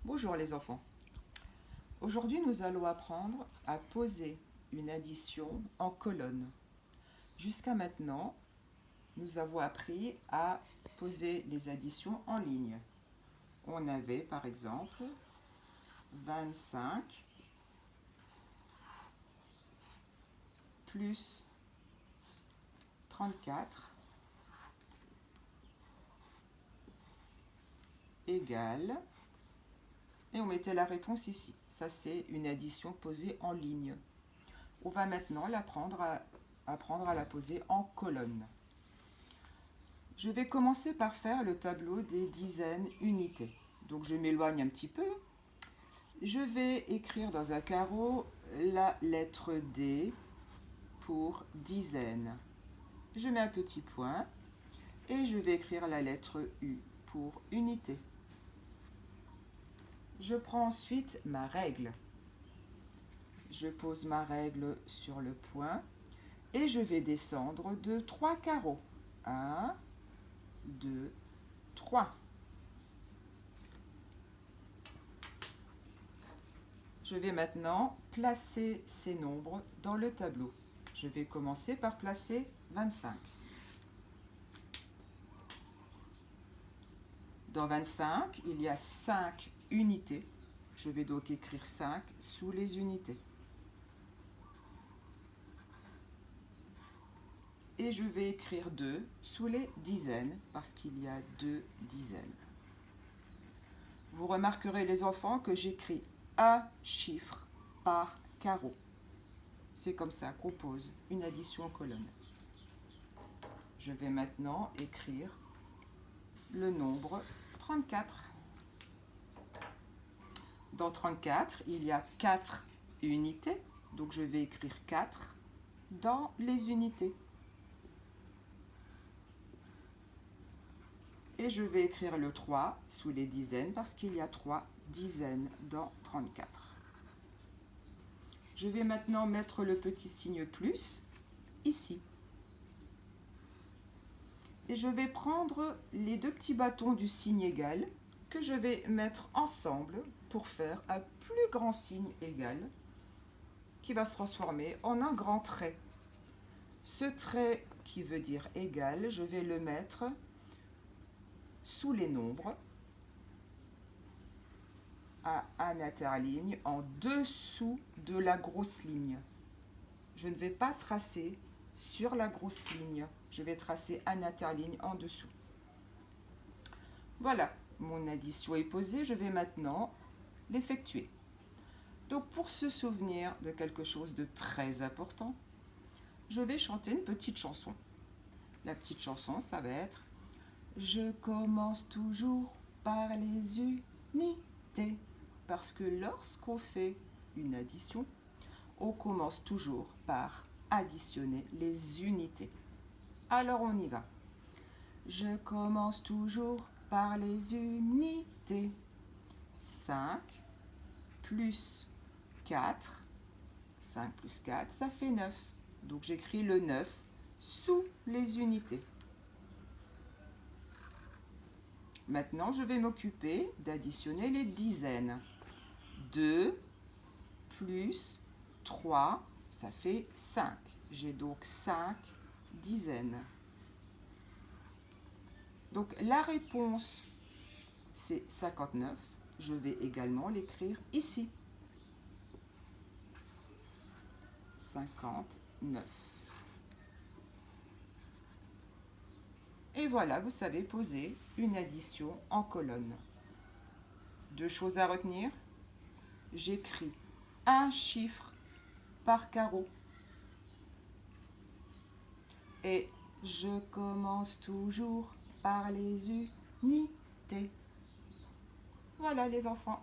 Bonjour les enfants. Aujourd'hui, nous allons apprendre à poser une addition en colonne. Jusqu'à maintenant, nous avons appris à poser les additions en ligne. On avait par exemple 25 plus 34 égale, et on mettait la réponse ici. Ça, c'est une addition posée en ligne. On va maintenant apprendre à la poser en colonne. Je vais commencer par faire le tableau des dizaines unités. Donc je m'éloigne un petit peu. Je vais écrire dans un carreau la lettre D pour dizaine. Je mets un petit point et je vais écrire la lettre U pour unité. Je prends ensuite ma règle. Je pose ma règle sur le point et je vais descendre de 3 carreaux. 1, 2, 3. Je vais maintenant placer ces nombres dans le tableau. Je vais commencer par placer 25. Dans 25, il y a 5 unités. Je vais donc écrire 5 sous les unités. Et je vais écrire 2 sous les dizaines, parce qu'il y a 2 dizaines. Vous remarquerez, les enfants, que j'écris un chiffre par carreau. C'est comme ça qu'on pose une addition en colonne. Je vais maintenant écrire le nombre 34. Dans 34, il y a 4 unités, donc je vais écrire 4 dans les unités. Et je vais écrire le 3 sous les dizaines parce qu'il y a 3 dizaines dans 34. Je vais maintenant mettre le petit signe plus ici. Et je vais prendre les deux petits bâtons du signe égal que je vais mettre ensemble pour faire un plus grand signe égal qui va se transformer en un grand trait. Ce trait qui veut dire égal, je vais le mettre sous les nombres à un interligne en dessous de la grosse ligne. Je ne vais pas tracer sur la grosse ligne, je vais tracer un interligne en dessous. Voilà, mon addition est posée, je vais maintenant l'effectuer. Donc pour se souvenir de quelque chose de très important, je vais chanter une petite chanson. La petite chanson, ça va être « Je commence toujours par les unités ». Parce que lorsqu'on fait une addition, on commence toujours par additionner les unités. Alors on y va. Je commence toujours par les unités. 5 plus 4, 5 plus 4, ça fait 9. Donc j'écris le 9 sous les unités. Maintenant, je vais m'occuper d'additionner les dizaines. 2 plus 3, ça fait 5. J'ai donc 5 dizaines. Donc la réponse, c'est 59. Je vais également l'écrire ici. 59. Et voilà, vous savez poser une addition en colonne. Deux choses à retenir. J'écris un chiffre par carreau. Et je commence toujours par les unités. Voilà les enfants.